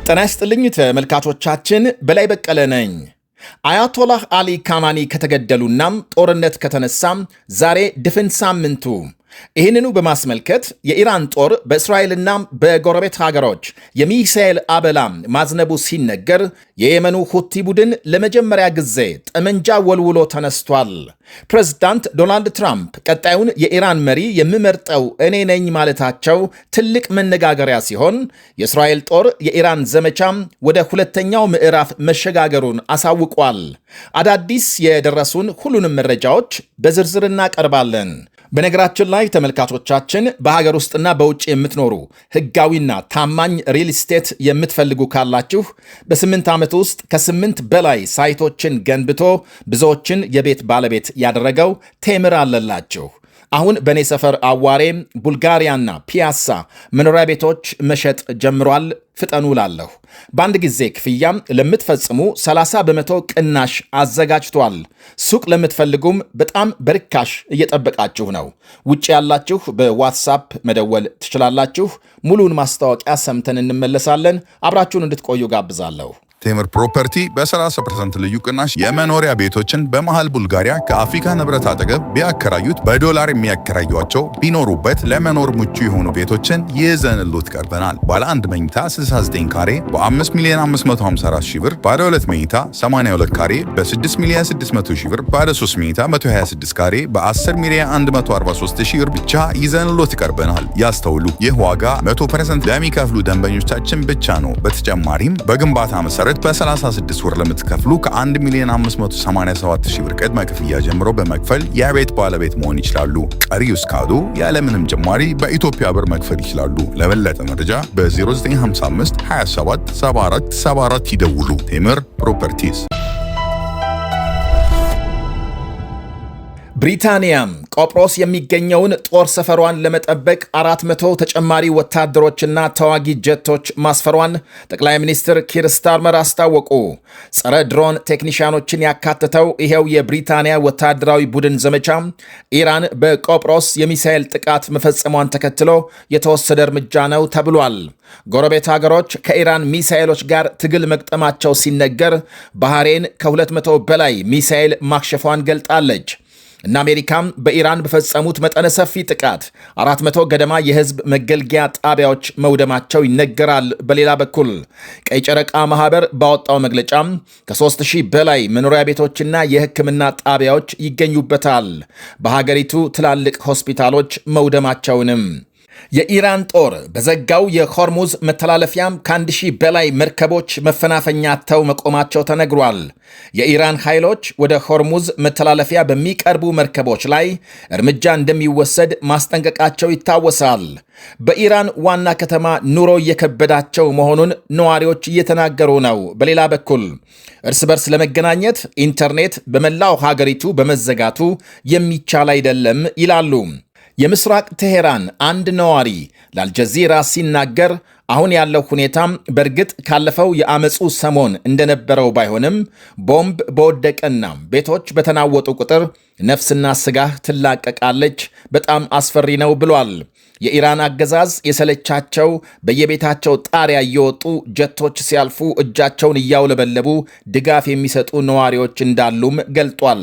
ጤና ይስጥልኝ ተመልካቾቻችን፣ በላይ በቀለ ነኝ። አያቶላህ አሊ ካማኒ ከተገደሉናም ጦርነት ከተነሳም ዛሬ ድፍን ሳምንቱ። ይህንኑ በማስመልከት የኢራን ጦር በእስራኤልና በጎረቤት ሀገሮች የሚሳኤል አበላ ማዝነቡ ሲነገር የየመኑ ሁቲ ቡድን ለመጀመሪያ ጊዜ ጠመንጃ ወልውሎ ተነስቷል። ፕሬዝዳንት ዶናልድ ትራምፕ ቀጣዩን የኢራን መሪ የምመርጠው እኔ ነኝ ማለታቸው ትልቅ መነጋገሪያ ሲሆን የእስራኤል ጦር የኢራን ዘመቻም ወደ ሁለተኛው ምዕራፍ መሸጋገሩን አሳውቋል። አዳዲስ የደረሱን ሁሉንም መረጃዎች በዝርዝር እናቀርባለን። በነገራችን ላይ ተመልካቾቻችን በሀገር ውስጥና በውጭ የምትኖሩ ህጋዊና ታማኝ ሪል ስቴት የምትፈልጉ ካላችሁ በ8 ዓመት ውስጥ ከ8 በላይ ሳይቶችን ገንብቶ ብዙዎችን የቤት ባለቤት ያደረገው ቴምር አለላችሁ። አሁን በኔ ሰፈር አዋሬ፣ ቡልጋሪያና ፒያሳ መኖሪያ ቤቶች መሸጥ ጀምሯል። ፍጠኑ ላለሁ። በአንድ ጊዜ ክፍያም ለምትፈጽሙ 30 በመቶ ቅናሽ አዘጋጅቷል። ሱቅ ለምትፈልጉም በጣም በርካሽ እየጠበቃችሁ ነው። ውጭ ያላችሁ በዋትሳፕ መደወል ትችላላችሁ። ሙሉን ማስታወቂያ ሰምተን እንመለሳለን። አብራችሁን እንድትቆዩ ጋብዛለሁ። ቴምር ፕሮፐርቲ በ30% ልዩ ቅናሽ የመኖሪያ ቤቶችን በመሃል ቡልጋሪያ ከአፍሪካ ንብረት አጠገብ ቢያከራዩት በዶላር የሚያከራዩቸው ቢኖሩበት ለመኖር ምቹ የሆኑ ቤቶችን ይዘንሎት ቀርበናል። ባለ 1 መኝታ 69 ካሬ በ5,554,000 ብር፣ ባለ 2 መኝታ 82 ካሬ በ6,600,000 ብር፣ ባለ 3 መኝታ 126 ካሬ በ10,143,000 ብር ብቻ ይዘንሎት ቀርበናል። ያስተውሉ፣ ይህ ዋጋ 100% ለሚከፍሉ ደንበኞቻችን ብቻ ነው። በተጨማሪም በግንባታ መሰረት በ36 ወር ለምትከፍሉ ከ1,587,000 ብር ቅድመ ክፍያ ጀምሮ በመክፈል የቤት ባለቤት መሆን ይችላሉ። ቀሪው እስካዱ ያለምንም ጭማሪ በኢትዮጵያ ብር መክፈል ይችላሉ። ለበለጠ መረጃ በ0955 27 74 74 ይደውሉ። ቴምር ፕሮፐርቲስ። ብሪታንያም ቆጵሮስ የሚገኘውን ጦር ሰፈሯን ለመጠበቅ 400 ተጨማሪ ወታደሮችና ተዋጊ ጀቶች ማስፈሯን ጠቅላይ ሚኒስትር ኪር ስታርመር አስታወቁ። ጸረ ድሮን ቴክኒሽያኖችን ያካተተው ይሄው የብሪታንያ ወታደራዊ ቡድን ዘመቻ ኢራን በቆጵሮስ የሚሳኤል ጥቃት መፈጸሟን ተከትሎ የተወሰደ እርምጃ ነው ተብሏል። ጎረቤት ሀገሮች ከኢራን ሚሳኤሎች ጋር ትግል መቅጠማቸው ሲነገር ባህሬን ከ200 በላይ ሚሳኤል ማክሸፏን ገልጣለች። እና አሜሪካም በኢራን በፈጸሙት መጠነ ሰፊ ጥቃት 400 ገደማ የህዝብ መገልገያ ጣቢያዎች መውደማቸው ይነገራል። በሌላ በኩል ቀይ ጨረቃ ማህበር ባወጣው መግለጫም ከ3000 በላይ መኖሪያ ቤቶችና የሕክምና ጣቢያዎች ይገኙበታል። በሀገሪቱ ትላልቅ ሆስፒታሎች መውደማቸውንም የኢራን ጦር በዘጋው የሆርሙዝ መተላለፊያም ከ1000 በላይ መርከቦች መፈናፈኛ አጥተው መቆማቸው ተነግሯል። የኢራን ኃይሎች ወደ ሆርሙዝ መተላለፊያ በሚቀርቡ መርከቦች ላይ እርምጃ እንደሚወሰድ ማስጠንቀቃቸው ይታወሳል። በኢራን ዋና ከተማ ኑሮ እየከበዳቸው መሆኑን ነዋሪዎች እየተናገሩ ነው። በሌላ በኩል እርስ በርስ ለመገናኘት ኢንተርኔት በመላው ሀገሪቱ በመዘጋቱ የሚቻል አይደለም ይላሉ። የምስራቅ ቴሄራን አንድ ነዋሪ ለአልጀዚራ ሲናገር አሁን ያለው ሁኔታም በእርግጥ ካለፈው የአመፁ ሰሞን እንደነበረው ባይሆንም ቦምብ በወደቀና ቤቶች በተናወጡ ቁጥር ነፍስና ስጋህ ትላቀቃለች፣ በጣም አስፈሪ ነው ብሏል። የኢራን አገዛዝ የሰለቻቸው በየቤታቸው ጣሪያ እየወጡ ጀቶች ሲያልፉ እጃቸውን እያውለበለቡ ድጋፍ የሚሰጡ ነዋሪዎች እንዳሉም ገልጧል።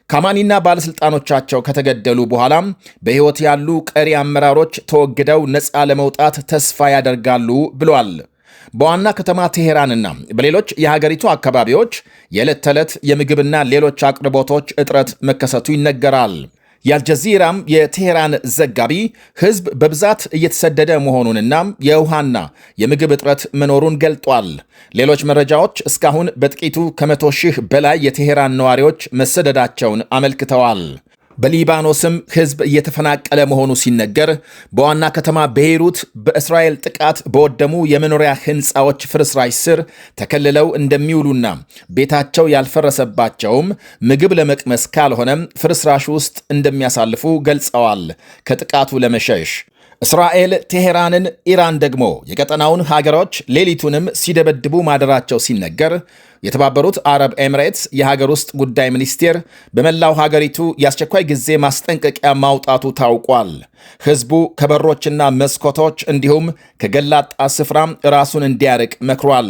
ካማኒና ባለሥልጣኖቻቸው ከተገደሉ በኋላም በሕይወት ያሉ ቀሪ አመራሮች ተወግደው ነፃ ለመውጣት ተስፋ ያደርጋሉ ብሏል። በዋና ከተማ ቴሄራንና በሌሎች የሀገሪቱ አካባቢዎች የዕለት ተዕለት የምግብና ሌሎች አቅርቦቶች እጥረት መከሰቱ ይነገራል። የአልጀዚራም የቴሄራን ዘጋቢ ሕዝብ በብዛት እየተሰደደ መሆኑንና የውሃና የምግብ እጥረት መኖሩን ገልጧል። ሌሎች መረጃዎች እስካሁን በጥቂቱ ከ100,000 በላይ የቴሄራን ነዋሪዎች መሰደዳቸውን አመልክተዋል። በሊባኖስም ሕዝብ እየተፈናቀለ መሆኑ ሲነገር በዋና ከተማ ቤይሩት በእስራኤል ጥቃት በወደሙ የመኖሪያ ሕንፃዎች ፍርስራሽ ስር ተከልለው እንደሚውሉና ቤታቸው ያልፈረሰባቸውም ምግብ ለመቅመስ ካልሆነም ፍርስራሽ ውስጥ እንደሚያሳልፉ ገልጸዋል። ከጥቃቱ ለመሸሽ እስራኤል ቴሄራንን፣ ኢራን ደግሞ የቀጠናውን ሀገሮች ሌሊቱንም ሲደበድቡ ማደራቸው ሲነገር የተባበሩት አረብ ኤምሬትስ የሀገር ውስጥ ጉዳይ ሚኒስቴር በመላው ሀገሪቱ የአስቸኳይ ጊዜ ማስጠንቀቂያ ማውጣቱ ታውቋል። ሕዝቡ ከበሮችና መስኮቶች እንዲሁም ከገላጣ ስፍራ ራሱን እንዲያርቅ መክሯል።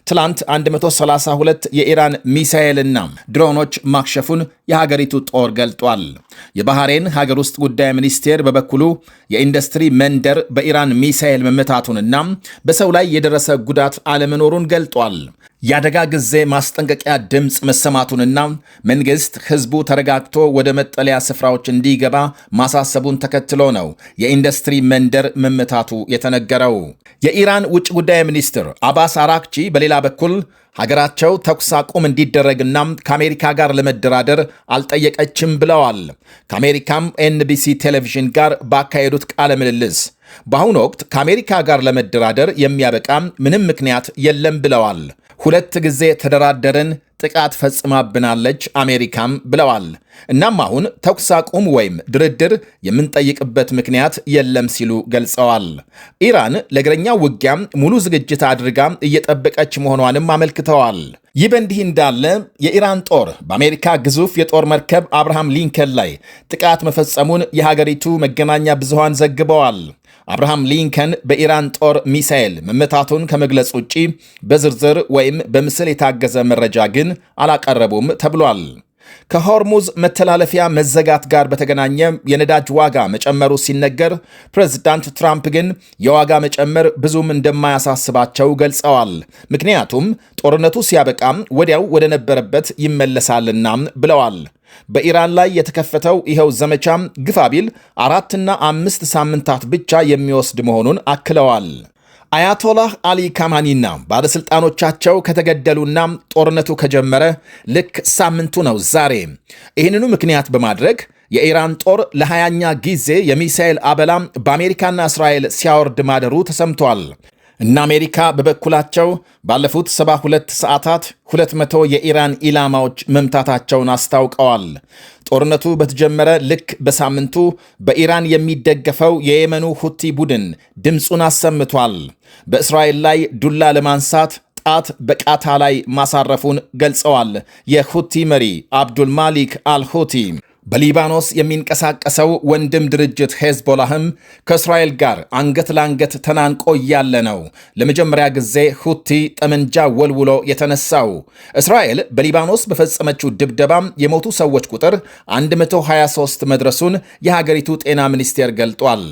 ትላንት 132 የኢራን ሚሳኤልና ድሮኖች ማክሸፉን የሀገሪቱ ጦር ገልጧል። የባህሬን ሀገር ውስጥ ጉዳይ ሚኒስቴር በበኩሉ የኢንዱስትሪ መንደር በኢራን ሚሳኤል መመታቱንና በሰው ላይ የደረሰ ጉዳት አለመኖሩን ገልጧል። የአደጋ ጊዜ ማስጠንቀቂያ ድምፅ መሰማቱንና መንግሥት ሕዝቡ ተረጋግቶ ወደ መጠለያ ስፍራዎች እንዲገባ ማሳሰቡን ተከትሎ ነው የኢንዱስትሪ መንደር መመታቱ የተነገረው። የኢራን ውጭ ጉዳይ ሚኒስትር አባስ አራክቺ በሌላ በኩል ሀገራቸው ተኩስ አቁም እንዲደረግና ከአሜሪካ ጋር ለመደራደር አልጠየቀችም ብለዋል። ከአሜሪካም ኤንቢሲ ቴሌቪዥን ጋር ባካሄዱት ቃለ ምልልስ በአሁኑ ወቅት ከአሜሪካ ጋር ለመደራደር የሚያበቃ ምንም ምክንያት የለም ብለዋል። 2 ጊዜ ተደራደርን፣ ጥቃት ፈጽማብናለች አሜሪካም ብለዋል። እናም አሁን ተኩስ አቁም ወይም ድርድር የምንጠይቅበት ምክንያት የለም ሲሉ ገልጸዋል። ኢራን ለእግረኛው ውጊያም ሙሉ ዝግጅት አድርጋ እየጠበቀች መሆኗንም አመልክተዋል። ይህ በእንዲህ እንዳለ የኢራን ጦር በአሜሪካ ግዙፍ የጦር መርከብ አብርሃም ሊንከን ላይ ጥቃት መፈጸሙን የሀገሪቱ መገናኛ ብዙሃን ዘግበዋል። አብርሃም ሊንከን በኢራን ጦር ሚሳኤል መመታቱን ከመግለጽ ውጪ በዝርዝር ወይም በምስል የታገዘ መረጃ ግን አላቀረቡም ተብሏል። ከሆርሙዝ መተላለፊያ መዘጋት ጋር በተገናኘ የነዳጅ ዋጋ መጨመሩ ሲነገር፣ ፕሬዝዳንት ትራምፕ ግን የዋጋ መጨመር ብዙም እንደማያሳስባቸው ገልጸዋል። ምክንያቱም ጦርነቱ ሲያበቃም ወዲያው ወደ ነበረበት ይመለሳልና ብለዋል። በኢራን ላይ የተከፈተው ይኸው ዘመቻም ግፋቢል 4 እና 5 ሳምንታት ብቻ የሚወስድ መሆኑን አክለዋል። አያቶላህ አሊ ካማኒና ባለሥልጣኖቻቸው ከተገደሉና ጦርነቱ ከጀመረ ልክ ሳምንቱ ነው ዛሬ። ይህንኑ ምክንያት በማድረግ የኢራን ጦር ለ20ኛ ጊዜ የሚሳኤል አበላም በአሜሪካና እስራኤል ሲያወርድ ማደሩ ተሰምቷል። እና አሜሪካ በበኩላቸው ባለፉት 72 ሰዓታት 200 የኢራን ኢላማዎች መምታታቸውን አስታውቀዋል። ጦርነቱ በተጀመረ ልክ በሳምንቱ በኢራን የሚደገፈው የየመኑ ሁቲ ቡድን ድምፁን አሰምቷል። በእስራኤል ላይ ዱላ ለማንሳት ጣት በቃታ ላይ ማሳረፉን ገልጸዋል። የሁቲ መሪ አብዱል ማሊክ አልሁቲ በሊባኖስ የሚንቀሳቀሰው ወንድም ድርጅት ሄዝቦላህም ከእስራኤል ጋር አንገት ለአንገት ተናንቆ እያለ ነው ለመጀመሪያ ጊዜ ሁቲ ጠመንጃ ወልውሎ የተነሳው። እስራኤል በሊባኖስ በፈጸመችው ድብደባም የሞቱ ሰዎች ቁጥር 123 መድረሱን የሀገሪቱ ጤና ሚኒስቴር ገልጧል።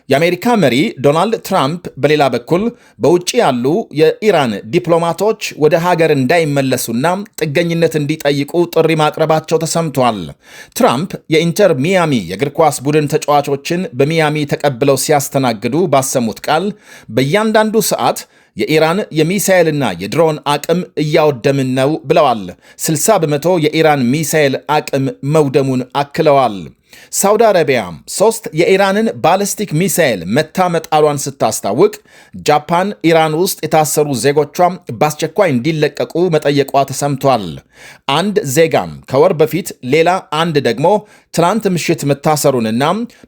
የአሜሪካ መሪ ዶናልድ ትራምፕ በሌላ በኩል በውጭ ያሉ የኢራን ዲፕሎማቶች ወደ ሀገር እንዳይመለሱና ጥገኝነት እንዲጠይቁ ጥሪ ማቅረባቸው ተሰምቷል። ትራምፕ የኢንተር ሚያሚ የእግር ኳስ ቡድን ተጫዋቾችን በሚያሚ ተቀብለው ሲያስተናግዱ ባሰሙት ቃል በእያንዳንዱ ሰዓት የኢራን የሚሳኤልና የድሮን አቅም እያወደምን ነው ብለዋል። 60 በመቶ የኢራን ሚሳኤል አቅም መውደሙን አክለዋል። ሳውዲ አረቢያ 3 የኢራንን ባሊስቲክ ሚሳኤል መታ መጣሏን ስታስታውቅ፣ ጃፓን ኢራን ውስጥ የታሰሩ ዜጎቿም በአስቸኳይ እንዲለቀቁ መጠየቋ ተሰምቷል። አንድ ዜጋም ከወር በፊት ሌላ አንድ ደግሞ ትናንት ምሽት መታሰሩንና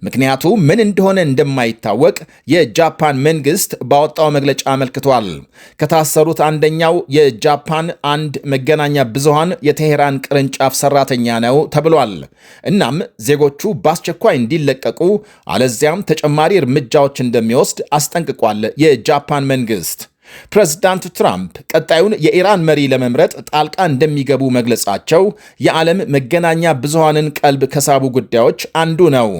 ምክንያቱ ምን እንደሆነ እንደማይታወቅ የጃፓን መንግስት ባወጣው መግለጫ አመልክቷል። ከታሰሩት አንደኛው የጃፓን አንድ መገናኛ ብዙሃን የቴሄራን ቅርንጫፍ ሰራተኛ ነው ተብሏል። እናም ዜጎቹ በአስቸኳይ እንዲለቀቁ አለዚያም ተጨማሪ እርምጃዎች እንደሚወስድ አስጠንቅቋል የጃፓን መንግስት። ፕሬዝዳንት ትራምፕ ቀጣዩን የኢራን መሪ ለመምረጥ ጣልቃ እንደሚገቡ መግለጻቸው የዓለም መገናኛ ብዙሃንን ቀልብ ከሳቡ ጉዳዮች አንዱ ነው።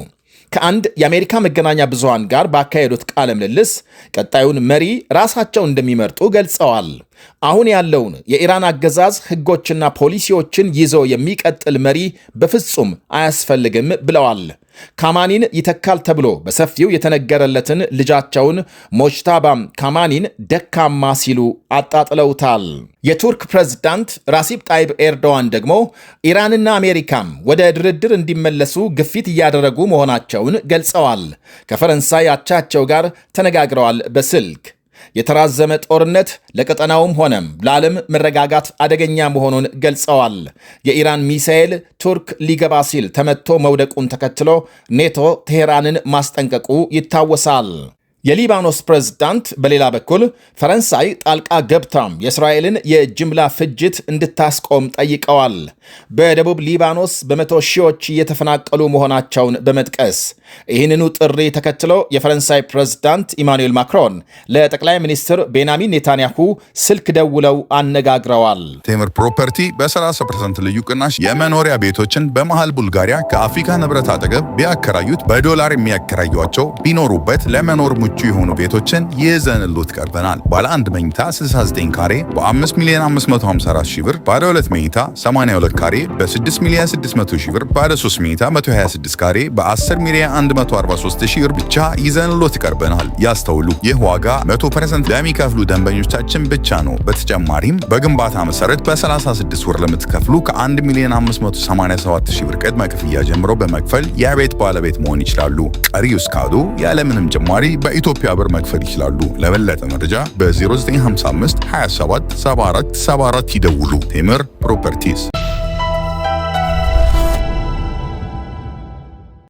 ከአንድ የአሜሪካ መገናኛ ብዙሃን ጋር ባካሄዱት ቃለ ምልልስ ቀጣዩን መሪ ራሳቸው እንደሚመርጡ ገልጸዋል። አሁን ያለውን የኢራን አገዛዝ ሕጎችና ፖሊሲዎችን ይዞ የሚቀጥል መሪ በፍጹም አያስፈልግም ብለዋል። ካማኒን ይተካል ተብሎ በሰፊው የተነገረለትን ልጃቸውን ሞጅታባ ካማኒን ደካማ ሲሉ አጣጥለውታል። የቱርክ ፕሬዝዳንት ራሲብ ጣይብ ኤርዶዋን ደግሞ ኢራንና አሜሪካም ወደ ድርድር እንዲመለሱ ግፊት እያደረጉ መሆናቸውን ገልጸዋል። ከፈረንሳይ አቻቸው ጋር ተነጋግረዋል በስልክ። የተራዘመ ጦርነት ለቀጠናውም ሆነም ለዓለም መረጋጋት አደገኛ መሆኑን ገልጸዋል። የኢራን ሚሳኤል ቱርክ ሊገባ ሲል ተመቶ መውደቁን ተከትሎ ኔቶ ቴሄራንን ማስጠንቀቁ ይታወሳል። የሊባኖስ ፕሬዝዳንት በሌላ በኩል ፈረንሳይ ጣልቃ ገብታም የእስራኤልን የጅምላ ፍጅት እንድታስቆም ጠይቀዋል። በደቡብ ሊባኖስ በመቶ ሺዎች እየተፈናቀሉ መሆናቸውን በመጥቀስ ይህንኑ ጥሪ ተከትሎ የፈረንሳይ ፕሬዝዳንት ኢማኑኤል ማክሮን ለጠቅላይ ሚኒስትር ቤንያሚን ኔታንያሁ ስልክ ደውለው አነጋግረዋል። ቴምር ፕሮፐርቲ በ30% ልዩ ቅናሽ የመኖሪያ ቤቶችን በመሃል ቡልጋሪያ ከአፍሪካ ንብረት አጠገብ ቢያከራዩት በዶላር የሚያከራዩቸው ቢኖሩበት ለመኖር ምቹ የሆኑ ቤቶችን ይዘንሎት ቀርበናል። ባለ 1 መኝታ 69 ካሬ በ5 ሚሊዮን 554 ሺህ ብር፣ ባለ 2 መኝታ 82 ካሬ በ6 ሚሊዮን 600 ሺህ ብር፣ ባለ 3 መኝታ 126 ካሬ በ10 ሚሊዮን 143 ሺህ ብር ብቻ ይዘንሎት ቀርበናል። ያስተውሉ፣ ይህ ዋጋ 100% ለሚከፍሉ ደንበኞቻችን ብቻ ነው። በተጨማሪም በግንባታ መሰረት በ36 ወር ለምትከፍሉ ከ1 ሚሊዮን 587 ሺህ ብር ቅድመ ክፍያ ጀምሮ በመክፈል የቤት ባለቤት መሆን ይችላሉ። ቀሪው እስካዱ ያለምንም ጭማሪ በኢትዮጵያ ብር መክፈል ይችላሉ። ለበለጠ መረጃ በ0955 27 74 74 ይደውሉ። ቴምር ፕሮፐርቲስ